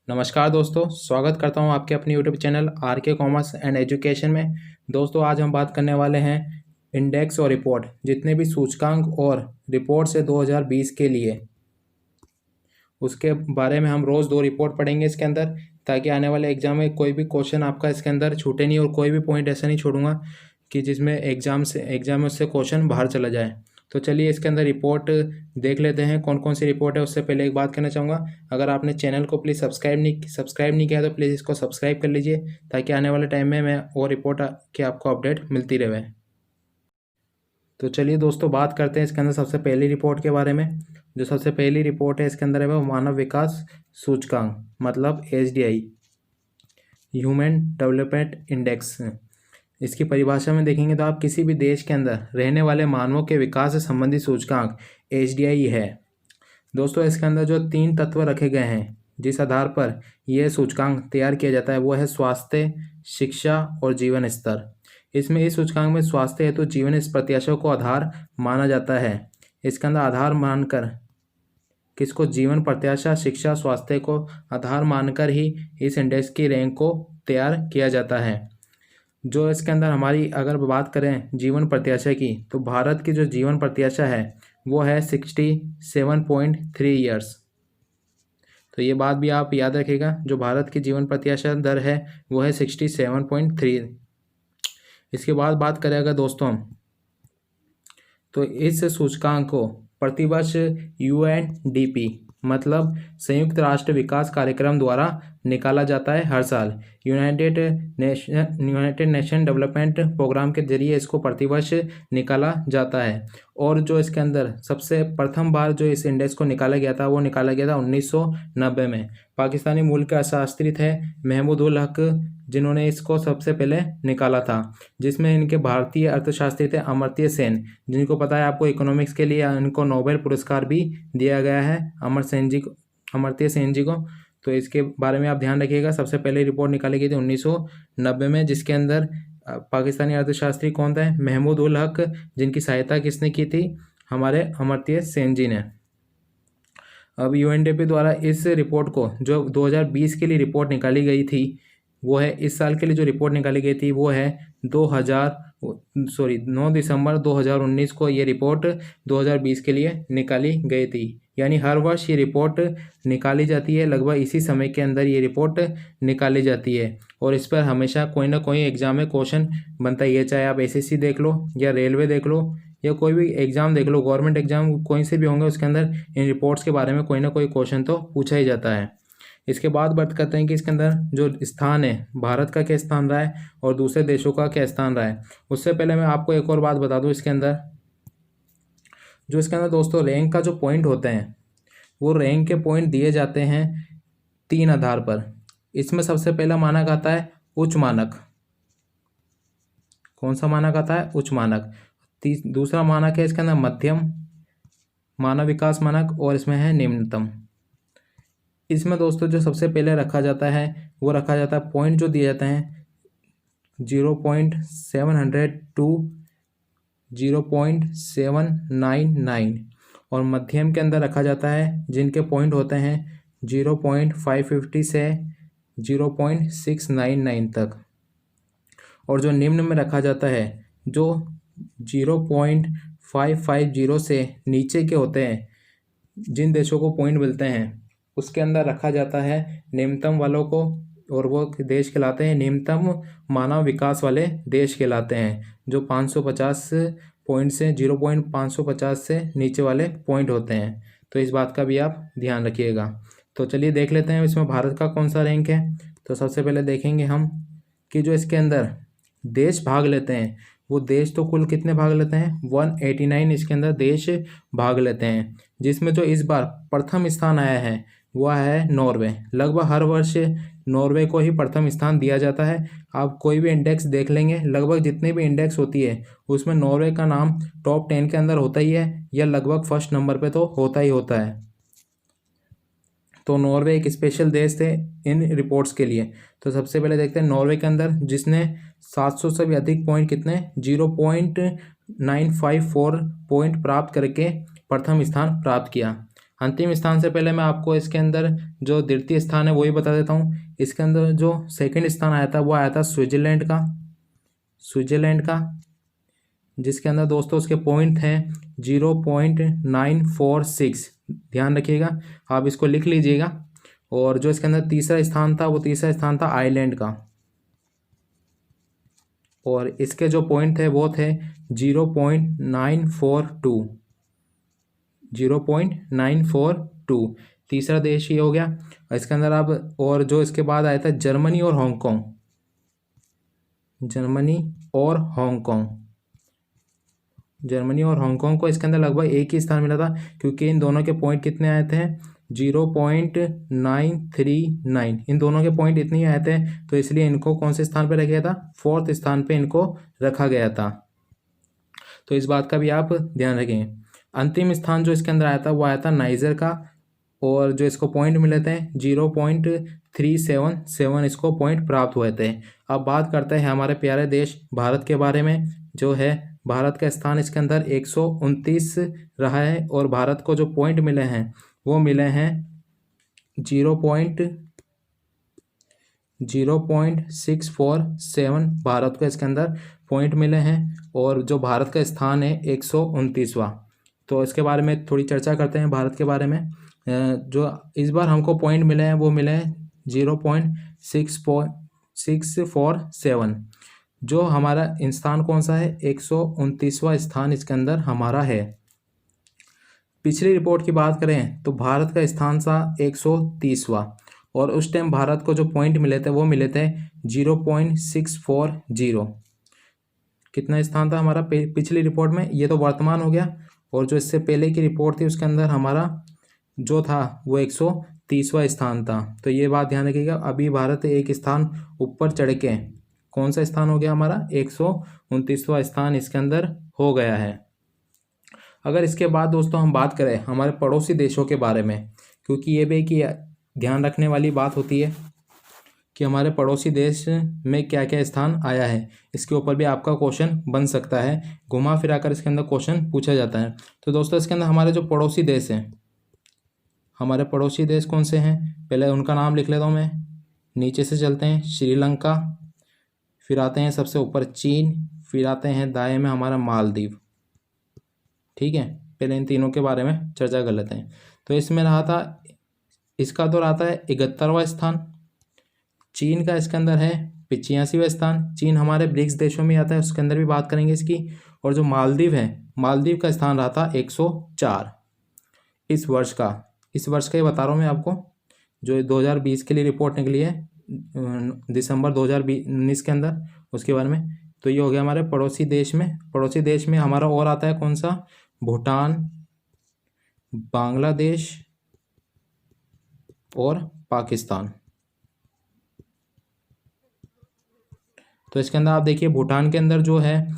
नमस्कार दोस्तों, स्वागत करता हूं आपके अपने यूट्यूब चैनल आर के कॉमर्स एंड एजुकेशन में। दोस्तों, आज हम बात करने वाले हैं इंडेक्स और रिपोर्ट, जितने भी सूचकांक और रिपोर्ट है 2020 के लिए, उसके बारे में हम रोज़ 2 रिपोर्ट पढ़ेंगे इसके अंदर, ताकि आने वाले एग्जाम में कोई भी क्वेश्चन आपका इसके अंदर छूटे नहीं और कोई भी पॉइंट ऐसा नहीं छोड़ूंगा कि जिसमें एग्जाम में उससे क्वेश्चन बाहर चला जाए। तो चलिए इसके अंदर रिपोर्ट देख लेते हैं कौन कौन सी रिपोर्ट है। उससे पहले एक बात कहना चाहूँगा, अगर आपने चैनल को प्लीज़ सब्सक्राइब नहीं किया तो प्लीज़ इसको सब्सक्राइब कर लीजिए, ताकि आने वाले टाइम में मैं और रिपोर्ट की आपको अपडेट मिलती रहे। तो चलिए दोस्तों, बात करते हैं इसके अंदर सबसे पहली रिपोर्ट के बारे में। जो सबसे पहली रिपोर्ट है इसके अंदर है वो मानव विकास सूचकांक, मतलब HDI, ह्यूमन डेवलपमेंट इंडेक्स। इसकी परिभाषा में देखेंगे तो आप किसी भी देश के अंदर रहने वाले मानवों के विकास से संबंधित सूचकांक HDI है। दोस्तों, इसके अंदर जो 3 तत्व रखे गए हैं जिस आधार पर यह सूचकांक तैयार किया जाता है वो है स्वास्थ्य, शिक्षा और जीवन स्तर। इसमें इस सूचकांक में स्वास्थ्य हेतु जीवन प्रत्याशा को आधार माना जाता है। इसके अंदर आधार मानकर किसको, जीवन प्रत्याशा, शिक्षा, स्वास्थ्य को आधार मानकर ही इस इंडेक्स की रैंक को तैयार किया जाता है। जो इसके अंदर हमारी अगर बात करें जीवन प्रत्याशा की, तो भारत की जो जीवन प्रत्याशा है वो है 67.3 ईयर्स। तो ये बात भी आप याद रखिएगा, जो भारत की जीवन प्रत्याशा दर है वो है 67.3। इसके बाद बात करें अगर दोस्तों, तो इस सूचकांक को प्रतिवर्ष UNDP, मतलब संयुक्त राष्ट्र विकास कार्यक्रम द्वारा निकाला जाता है हर साल। यूनाइटेड नेशन डेवलपमेंट प्रोग्राम के जरिए इसको प्रतिवर्ष निकाला जाता है। और जो इसके अंदर सबसे प्रथम बार जो इस इंडेक्स को निकाला गया था वो निकाला गया था 1990 में। पाकिस्तानी मूल के अर्थशास्त्री थे महमूद उल हक, जिन्होंने इसको सबसे पहले निकाला था, जिसमें इनके भारतीय अर्थशास्त्री थे अमर्त्य सेन, जिनको पता है आपको इकोनॉमिक्स के लिए इनको नोबेल पुरस्कार भी दिया गया है अमर्त्य सेन जी को। तो इसके बारे में आप ध्यान रखिएगा। सबसे पहले रिपोर्ट निकाली गई थी 1990 में, जिसके अंदर पाकिस्तानी अर्थशास्त्री कौन थे, महमूद उल हक, जिनकी सहायता किसने की थी, हमारे अमर्त्य सेन जी ने। अब UNDP द्वारा इस रिपोर्ट को, जो 2020 के लिए रिपोर्ट निकाली गई थी, वो है इस साल के लिए जो रिपोर्ट निकाली गई थी वो है 9 दिसंबर 2019 को ये रिपोर्ट 2020 के लिए निकाली गई थी। यानी हर वर्ष ये रिपोर्ट निकाली जाती है, लगभग इसी समय के अंदर ये रिपोर्ट निकाली जाती है, और इस पर हमेशा कोई ना कोई एग्जाम में क्वेश्चन बनता ही है। चाहे आप SSC देख लो या रेलवे देख लो या कोई भी एग्ज़ाम देख लो, गवर्नमेंट एग्जाम कोई से भी होंगे, उसके अंदर इन रिपोर्ट्स के बारे में कोई ना कोई क्वेश्चन तो पूछा ही जाता है। इसके बाद बात करते हैं कि इसके अंदर जो स्थान है, भारत का क्या स्थान रहा है और दूसरे देशों का क्या स्थान रहा है। उससे पहले मैं आपको एक और बात बता दूं, इसके अंदर दोस्तों रैंक का जो पॉइंट होते हैं वो रैंक के पॉइंट दिए जाते हैं 3 आधार पर। इसमें सबसे पहला मानक आता है उच्च मानक। कौन सा मानक आता है? उच्च मानक। दूसरा मानक है इसके अंदर मध्यम मानव विकास मानक, और इसमें है निम्नतम। इसमें दोस्तों जो सबसे पहले रखा जाता है वो रखा जाता है पॉइंट जो दिए जाते हैं 0.700 टू 0.799, और मध्यम के अंदर रखा जाता है जिनके पॉइंट होते हैं 0.550 से 0.699 तक, और जो निम्न में रखा जाता है जो 0.550 से नीचे के होते हैं, जिन देशों को पॉइंट मिलते हैं उसके अंदर रखा जाता है निम्नतम वालों को, और वो देश कहलाते हैं निम्नतम मानव विकास वाले देश कहलाते हैं, जो 550 पॉइंट से 0.550 से नीचे वाले पॉइंट होते हैं। तो इस बात का भी आप ध्यान रखिएगा। तो चलिए देख लेते हैं इसमें भारत का कौन सा रैंक है। तो सबसे पहले देखेंगे हम कि जो इसके अंदर देश भाग लेते हैं, वो देश तो कुल कितने भाग लेते हैं, 189 इसके अंदर देश भाग लेते हैं, जिसमें जो इस बार प्रथम स्थान आया है वह है नॉर्वे। लगभग हर वर्ष नॉर्वे को ही प्रथम स्थान दिया जाता है। आप कोई भी इंडेक्स देख लेंगे, लगभग जितने भी इंडेक्स होती है उसमें नॉर्वे का नाम टॉप 10 के अंदर होता ही है, या लगभग फर्स्ट नंबर पे तो होता ही होता है। तो नॉर्वे एक स्पेशल देश थे इन रिपोर्ट्स के लिए। तो सबसे पहले देखते हैं नॉर्वे के अंदर, जिसने 700 से भी अधिक पॉइंट, कितने, 0.954 पॉइंट प्राप्त करके प्रथम स्थान प्राप्त किया। अंतिम स्थान से पहले मैं आपको इसके अंदर जो द्वितीय स्थान है वही बता देता हूँ। इसके अंदर जो सेकंड स्थान आया था वो आया था स्विट्जरलैंड का, जिसके अंदर दोस्तों उसके पॉइंट हैं 0.946। ध्यान रखिएगा, आप इसको लिख लीजिएगा। और जो इसके अंदर तीसरा स्थान था वो तीसरा स्थान था आयरलैंड का, और इसके जो पॉइंट थे वो थे 0.942। तीसरा देश ये हो गया। इसके अंदर अब और जो इसके बाद आया था जर्मनी और हांगकांग को इसके अंदर लगभग एक ही स्थान मिला था, क्योंकि इन दोनों के पॉइंट कितने आए थे 0.939। इन दोनों के पॉइंट इतने ही आए थे, तो इसलिए इनको कौन से स्थान पर रखा गया था, फोर्थ स्थान पे इनको रखा गया था। तो इस बात का भी आप ध्यान रखें। अंतिम स्थान जो इसके अंदर आया था वो आया था नाइजर का, और जो इसको पॉइंट मिले थे 0.377 इसको पॉइंट प्राप्त हुए थे। अब बात करते हैं हमारे प्यारे देश भारत के बारे में। जो है भारत का स्थान इसके अंदर 129 रहा है, और भारत को जो पॉइंट मिले हैं वो मिले हैं 0.647 भारत को इसके अंदर पॉइंट मिले हैं, और जो भारत का स्थान है 129वां। तो इसके बारे में थोड़ी चर्चा करते हैं भारत के बारे में। जो इस बार हमको पॉइंट मिले हैं वो मिले हैं 0.647। जो हमारा स्थान कौन सा है, 129वां स्थान इसके अंदर हमारा है। पिछली रिपोर्ट की बात करें तो भारत का स्थान था 130वां, और उस टाइम भारत को जो पॉइंट मिले थे वो मिले थे 0.640। कितना स्थान था हमारा पिछली रिपोर्ट में, ये तो वर्तमान हो गया। और जो इससे पहले की रिपोर्ट थी उसके अंदर हमारा जो था वो 130वां स्थान था। तो ये बात ध्यान रखिएगा, अभी भारत एक स्थान ऊपर चढ़ के कौन सा स्थान हो गया हमारा, 129वां स्थान इसके अंदर हो गया है। अगर इसके बाद दोस्तों हम बात करें हमारे पड़ोसी देशों के बारे में, क्योंकि ये भी कि ध्यान रखने वाली बात होती है कि हमारे पड़ोसी देश में क्या क्या स्थान आया है, इसके ऊपर भी आपका क्वेश्चन बन सकता है, घुमा फिरा कर इसके अंदर क्वेश्चन पूछा जाता है। तो दोस्तों इसके अंदर हमारे जो पड़ोसी देश हैं, हमारे पड़ोसी देश कौन से हैं, पहले उनका नाम लिख लेता हूँ मैं। नीचे से चलते हैं श्रीलंका, फिर आते हैं सबसे ऊपर चीन, फिर आते हैं दाएं में हमारा मालदीव। ठीक है, पहले इन तीनों के बारे में चर्चा कर लेते हैं। तो इसमें रहा था, इसका तो रहा है 71वां स्थान। चीन का इसके अंदर है 85वां स्थान। चीन हमारे ब्रिक्स देशों में आता है, उसके अंदर भी बात करेंगे इसकी। और जो मालदीव है, मालदीव का स्थान रहा था 104 इस वर्ष का ही बता रहा हूँ मैं आपको, जो 2020 के लिए रिपोर्ट निकली है दिसंबर 2019 के अंदर, उसके बारे में। तो ये हो गया हमारे पड़ोसी देश में हमारा और आता है कौन सा, भूटान, बांग्लादेश और पाकिस्तान। तो इसके अंदर आप देखिए भूटान के अंदर जो है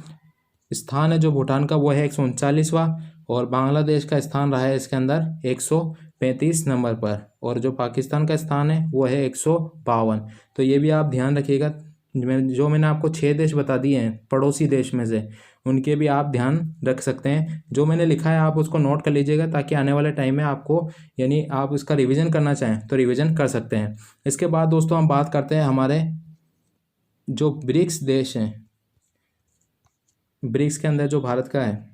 स्थान है जो भूटान का वो है 139वां, और बांग्लादेश का स्थान रहा है इसके अंदर 135 नंबर पर, और जो पाकिस्तान का स्थान है वो है 152। तो ये भी आप ध्यान रखिएगा, जो मैंने आपको 6 देश बता दिए हैं पड़ोसी देश में से, उनके भी आप ध्यान रख सकते हैं। जो मैंने लिखा है आप उसको नोट कर लीजिएगा, ताकि आने वाले टाइम में आपको, यानी आप इसका रिवीजन करना चाहें तो रिवीजन कर सकते हैं। इसके बाद दोस्तों हम बात करते हैं हमारे जो ब्रिक्स देश हैं, ब्रिक्स के अंदर जो भारत का है,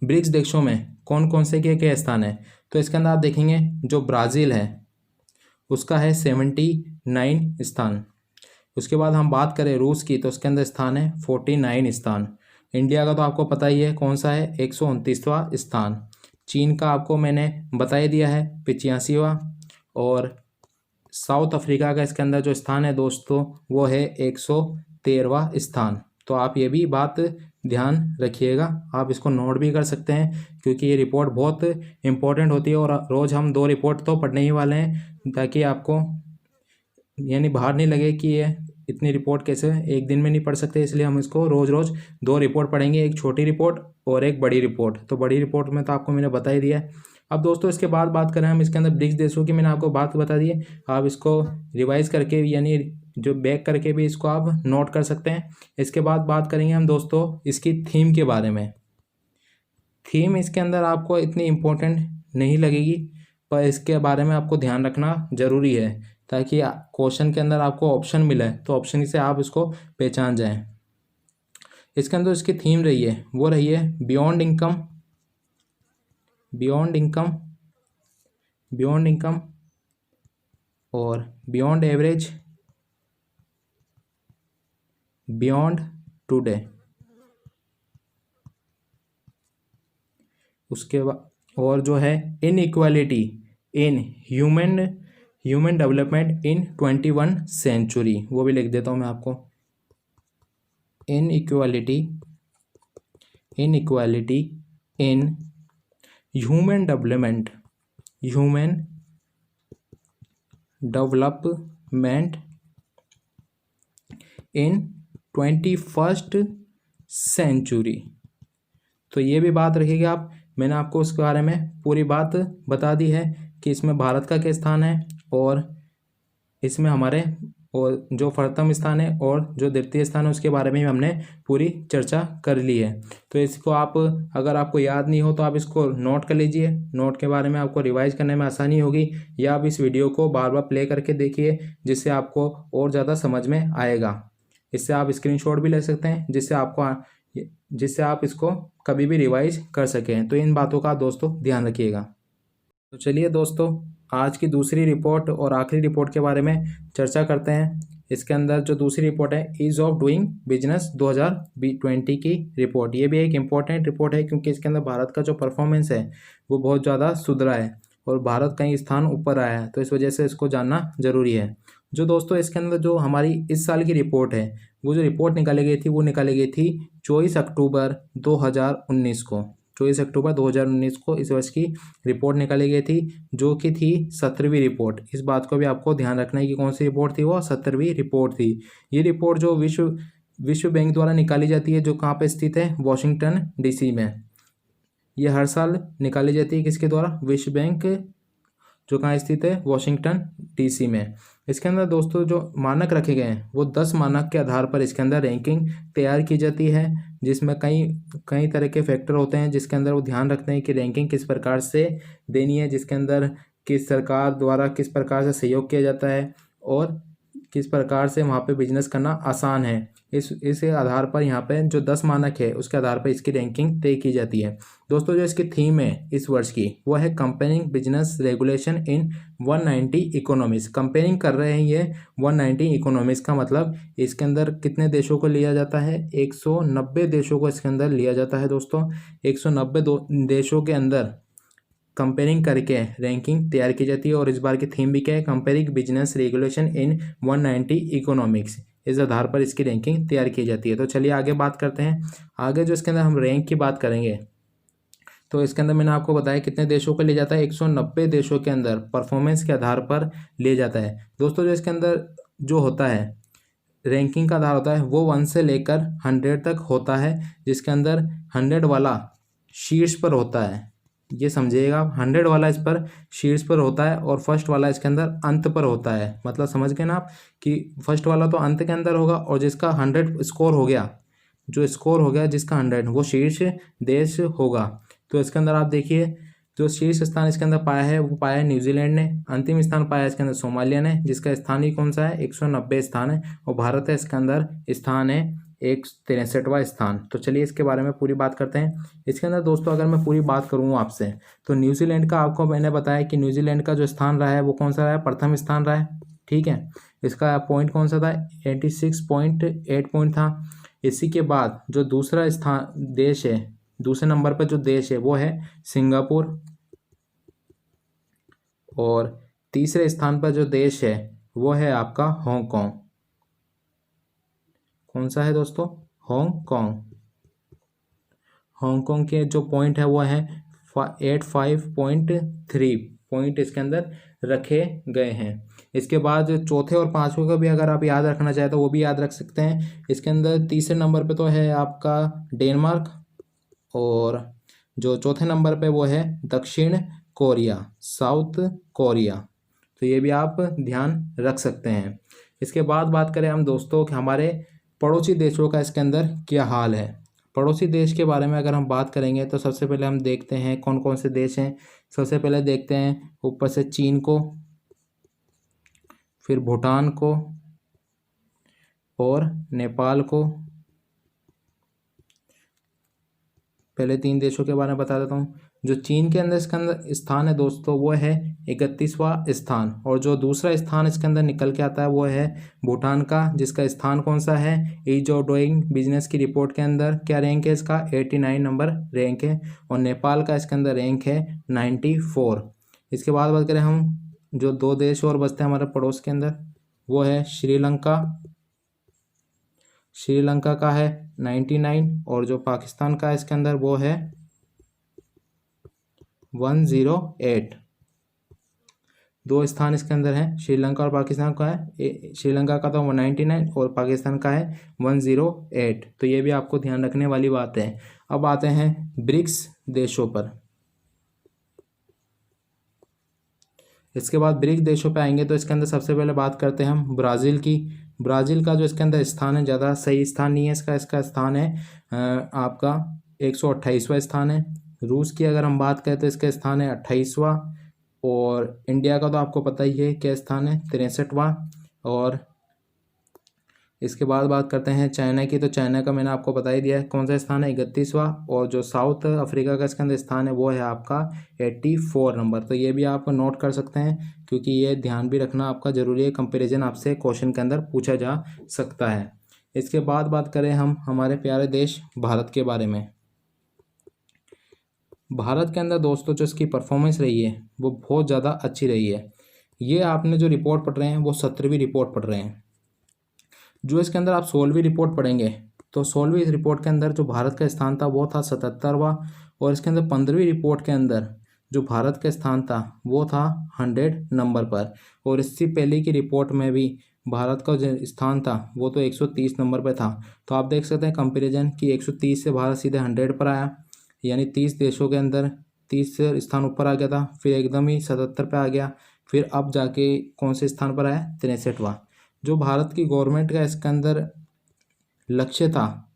ब्रिक्स देशों में कौन कौन से क्या स्थान है। तो इसके अंदर आप देखेंगे जो ब्राज़ील है उसका है 79 स्थान। उसके बाद हम बात करें रूस की, तो उसके अंदर स्थान है 49 स्थान। इंडिया का तो आपको पता ही है कौन सा है, 129वां स्थान। चीन का आपको मैंने बता ही दिया है 85वां, और साउथ अफ्रीका का इसके अंदर जो स्थान है दोस्तों वो है 113वां स्थान। तो आप ये भी बात ध्यान रखिएगा, आप इसको नोट भी कर सकते हैं, क्योंकि ये रिपोर्ट बहुत इंपॉर्टेंट होती है, और रोज़ हम 2 रिपोर्ट तो पढ़ने ही वाले हैं, ताकि आपको यानी बाहर नहीं लगे कि ये इतनी रिपोर्ट कैसे एक दिन में नहीं पढ़ सकते। इसलिए हम इसको रोज़ 2 रिपोर्ट पढ़ेंगे, एक छोटी रिपोर्ट और एक बड़ी रिपोर्ट। तो बड़ी रिपोर्ट में तो आपको मैंने बता ही दिया है। अब दोस्तों इसके बाद बात करें हम इसके अंदर ब्रिक्स देशों की, मैंने आपको बात बता दी है, आप इसको रिवाइज करके यानी जो बैक करके भी इसको आप नोट कर सकते हैं। इसके बाद बात करेंगे हम दोस्तों इसकी थीम के बारे में। थीम इसके अंदर आपको इतनी इम्पोर्टेंट नहीं लगेगी, पर इसके बारे में आपको ध्यान रखना ज़रूरी है ताकि क्वेश्चन के अंदर आपको ऑप्शन मिले तो ऑप्शन से आप इसको पहचान जाएं। इसके अंदर इसकी थीम रही है वो रही है beyond income, beyond income, beyond income और बियॉन्ड एवरेज, बियॉन्ड टुडे। उसके बाद और जो है inequality in human development in 21 century, वो भी लिख देता हूँ मैं आपको। Inequality in human development in 21st century. तो ये भी बात रखिएगा आप, मैंने आपको उसके बारे में पूरी बात बता दी है कि इसमें भारत का क्या स्थान है और इसमें हमारे और जो प्रथम स्थान है और जो द्वितीय स्थान है उसके बारे में हमने पूरी चर्चा कर ली है। तो इसको आप अगर आपको याद नहीं हो तो आप इसको नोट कर लीजिए, नोट के बारे में आपको रिवाइज करने में आसानी होगी, या आप इस वीडियो को बार बार प्ले करके देखिए जिससे आपको और ज़्यादा समझ में आएगा। इससे आप स्क्रीनशॉट भी ले सकते हैं जिससे आप इसको कभी भी रिवाइज कर सकें। तो इन बातों का दोस्तों ध्यान रखिएगा। तो चलिए दोस्तों आज की दूसरी रिपोर्ट और आखिरी रिपोर्ट के बारे में चर्चा करते हैं। इसके अंदर जो दूसरी रिपोर्ट है ईज़ ऑफ डूइंग बिजनेस 2020 की रिपोर्ट। ये भी एक इम्पॉर्टेंट रिपोर्ट है क्योंकि इसके अंदर भारत का जो परफॉर्मेंस है वो बहुत ज़्यादा सुधरा है और भारत कई स्थान ऊपर आया है, तो इस वजह से इसको जानना ज़रूरी है। जो दोस्तों इसके अंदर जो हमारी इस साल की रिपोर्ट है वो जो रिपोर्ट निकाली गई थी वो निकाली गई थी 24 अक्टूबर 2019 को। 24 अक्टूबर 2019 को इस वर्ष की रिपोर्ट निकाली गई थी जो कि थी 17वीं रिपोर्ट। इस बात को भी आपको ध्यान रखना है कि कौन सी रिपोर्ट थी, वो 17वीं रिपोर्ट थी। ये रिपोर्ट जो विश्व बैंक द्वारा निकाली जाती है, जो कहाँ पे स्थित है, वॉशिंगटन डीसी में। ये हर साल निकाली जाती है किसके द्वारा, विश्व बैंक, जो कहाँ स्थित है, वॉशिंगटन डीसी में। इसके अंदर दोस्तों जो मानक रखे गए हैं वो 10 मानक के आधार पर इसके अंदर रैंकिंग तैयार की जाती है, जिसमें कई तरह के फैक्टर होते हैं जिसके अंदर वो ध्यान रखते हैं कि रैंकिंग किस प्रकार से देनी है, जिसके अंदर किस सरकार द्वारा किस प्रकार से सहयोग किया जाता है और किस प्रकार से वहाँ पे बिजनेस करना आसान है। इस आधार पर यहाँ पे जो 10 मानक है उसके आधार पर इसकी रैंकिंग तय की जाती है। दोस्तों जो इसकी थीम है इस वर्ष की वो है comparing business regulation in 190 economies. Comparing कर रहे हैं ये 190 इकोनॉमीज का मतलब इसके अंदर कितने देशों को लिया जाता है, 190 देशों को इसके अंदर लिया जाता है। दोस्तों 190 देशों के अंदर कंपेयरिंग करके रैंकिंग तैयार की जाती है और इस बार की थीम भी क्या है, comparing business regulation in 190 economics. इस आधार पर इसकी रैंकिंग तैयार की जाती है। तो चलिए आगे बात करते हैं। आगे जो इसके अंदर हम रैंक की बात करेंगे तो इसके अंदर मैंने आपको बताया कितने देशों को ले जाता है, 190 देशों के अंदर परफॉर्मेंस के आधार पर ले जाता है। दोस्तों जो इसके अंदर जो होता है रैंकिंग का आधार होता है वो 1 से लेकर 100 तक होता है, जिसके अंदर 100 वाला शीर्ष पर होता है। ये समझिएगा, 100 वाला इस पर शीर्ष पर होता है और फर्स्ट वाला इसके अंदर अंत पर होता है। मतलब समझ गए ना आप कि फर्स्ट वाला तो अंत के अंदर होगा और जिसका 100 स्कोर हो गया, जो स्कोर हो गया जिसका 100 वो शीर्ष देश होगा। तो इसके अंदर आप देखिए जो शीर्ष स्थान इसके अंदर पाया है वो पाया है न्यूजीलैंड ने, अंतिम स्थान पाया है इसके अंदर सोमालिया ने, जिसका स्थान ही कौन सा है, 190 स्थान है, और भारत है इसके अंदर स्थान है 163वां स्थान। तो चलिए इसके बारे में पूरी बात करते हैं। इसके अंदर दोस्तों अगर मैं पूरी बात करूँ आपसे तो न्यूजीलैंड का आपको मैंने बताया कि न्यूजीलैंड का जो स्थान रहा है वो कौन सा रहा है, प्रथम स्थान रहा है। ठीक है, इसका पॉइंट कौन सा था, 86.8 पॉइंट था। इसी के बाद जो दूसरा स्थान देश है, दूसरे नंबर पर जो देश है वो है सिंगापुर, और तीसरे स्थान पर जो देश है वो है आपका हांगकांग। कौन सा है दोस्तों, हांगकांग। हांगकांग के जो पॉइंट है वो है 85.3 पॉइंट इसके अंदर रखे गए हैं। इसके बाद चौथे और पांचवें को भी अगर आप याद रखना चाहें तो वो भी याद रख सकते हैं। इसके अंदर तीसरे नंबर पे तो है आपका डेनमार्क, और जो चौथे नंबर पे वो है दक्षिण कोरिया, साउथ कोरिया। तो ये भी आप ध्यान रख सकते हैं। इसके बाद बात करें हम दोस्तों कि हमारे पड़ोसी देशों का इसके अंदर क्या हाल है। पड़ोसी देश के बारे में अगर हम बात करेंगे तो सबसे पहले हम देखते हैं कौन कौन से देश हैं। सबसे पहले देखते हैं ऊपर से चीन को, फिर भूटान को और नेपाल को। पहले 3 देशों के बारे में बता देता हूँ। जो चीन के अंदर इसके अंदर स्थान है दोस्तों वो है 31वां स्थान, और जो दूसरा स्थान इसके अंदर निकल के आता है वो है भूटान का, जिसका स्थान कौन सा है, ईज ऑफ डूइंग बिजनेस की रिपोर्ट के अंदर क्या रैंक है इसका, 89 नंबर रैंक है। और नेपाल का इसके अंदर रैंक है 94। इसके बाद बात करें हम, जो 2 देश और बचते हैं हमारे पड़ोस के अंदर, वो है श्रीलंका। श्रीलंका का है 99, और जो पाकिस्तान का है इसके अंदर वो है 108। 2 स्थान इसके अंदर हैं, श्रीलंका और पाकिस्तान का है। श्रीलंका का तो 199 और पाकिस्तान का है 108। तो ये भी आपको ध्यान रखने वाली बात है। अब आते हैं ब्रिक्स देशों पर। इसके बाद ब्रिक्स देशों पे आएंगे तो इसके अंदर सबसे पहले बात करते हैं हम ब्राज़ील की। ब्राज़ील का जो इसके अंदर स्थान है, ज़्यादा सही स्थान नहीं है इसका स्थान है आपका 128वां स्थान है। रूस की अगर हम बात करें तो इसका स्थान है 28वां, और इंडिया का तो आपको पता ही है क्या स्थान है, 63वां। और इसके बाद बात करते हैं चाइना की, तो चाइना का मैंने आपको बता ही दिया है कौन सा स्थान है, 31वां। और जो साउथ अफ्रीका का इसके अंदर स्थान है वो है आपका 84 नंबर। तो ये भी आप नोट कर सकते हैं, क्योंकि ये ध्यान भी रखना आपका ज़रूरी है, कंपैरिजन आपसे क्वेश्चन के अंदर पूछा जा सकता है। इसके बाद बात करें हम हमारे प्यारे देश भारत के बारे में। भारत के अंदर दोस्तों जो इसकी परफॉर्मेंस रही है वो बहुत ज़्यादा अच्छी रही है। ये आपने जो रिपोर्ट पढ़ रहे हैं वो 17वीं रिपोर्ट पढ़ रहे हैं। जो इसके अंदर आप 16वीं रिपोर्ट पढ़ेंगे तो 16वीं रिपोर्ट के अंदर जो भारत का स्थान था वो था 77वां, और इसके अंदर 15वीं रिपोर्ट के अंदर जो भारत का स्थान था वो था 100 नंबर पर। और इससे पहले की रिपोर्ट में भी भारत का जो स्थान था वो तो 130 नंबर पर था। तो आप देख सकते हैं कंपैरिजन कि 130 से भारत सीधे 100 पर आया, यानी 30 देशों के अंदर 30 स्थान ऊपर आ गया था, फिर एकदम ही 77 पे आ गया, फिर अब जाके कौन से स्थान पर आया, 63वां। जो भारत की गवर्नमेंट का इसके अंदर लक्ष्य था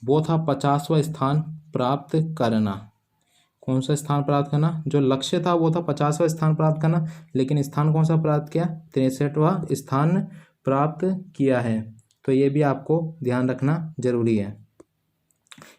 वो था 50वां स्थान प्राप्त करना। कौन सा स्थान प्राप्त करना, जो लक्ष्य था वो था 50वां स्थान प्राप्त करना, लेकिन स्थान कौन सा प्राप्त किया, 63वां स्थान प्राप्त किया है। तो ये भी आपको ध्यान रखना जरूरी है।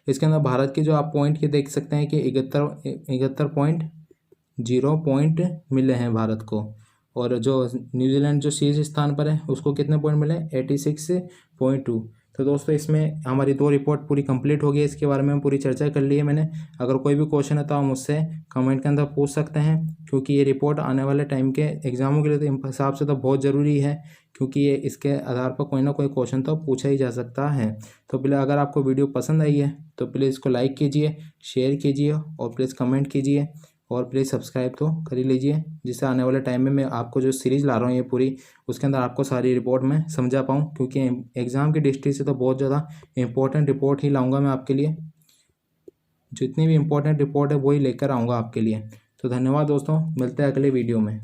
इसके अंदर भारत के जो आप पॉइंट के देख सकते हैं कि 71.0 पॉइंट मिले हैं भारत को, और जो न्यूजीलैंड जो शीर्ष स्थान पर है उसको कितने पॉइंट मिले, 86.2। तो दोस्तों इसमें हमारी 2 रिपोर्ट पूरी कंप्लीट हो गई है। इसके बारे में पूरी चर्चा कर ली है मैंने। अगर कोई भी क्वेश्चन है तो आप मुझसे कमेंट के अंदर पूछ सकते हैं, क्योंकि ये रिपोर्ट आने वाले टाइम के एग्जामों के लिए तो हिसाब से तो बहुत ज़रूरी है, क्योंकि ये इसके आधार पर कोई ना कोई क्वेश्चन तो पूछा ही जा सकता है। तो पहले अगर आपको वीडियो पसंद आई है तो प्लीज़ इसको लाइक कीजिए, शेयर कीजिए और प्लीज़ कमेंट कीजिए, और प्लीज़ सब्सक्राइब तो कर ही लीजिए, जिससे आने वाले टाइम में मैं आपको जो सीरीज़ ला रहा हूँ ये पूरी, उसके अंदर आपको सारी रिपोर्ट में समझा पाऊँ, क्योंकि एग्ज़ाम की दृष्टि से तो बहुत ज़्यादा इंपॉर्टेंट रिपोर्ट ही लाऊंगा मैं आपके लिए। जितनी भी इंपॉर्टेंट रिपोर्ट है वही लेकर आऊँगा आपके लिए। तो धन्यवाद दोस्तों, मिलते हैं अगले वीडियो में।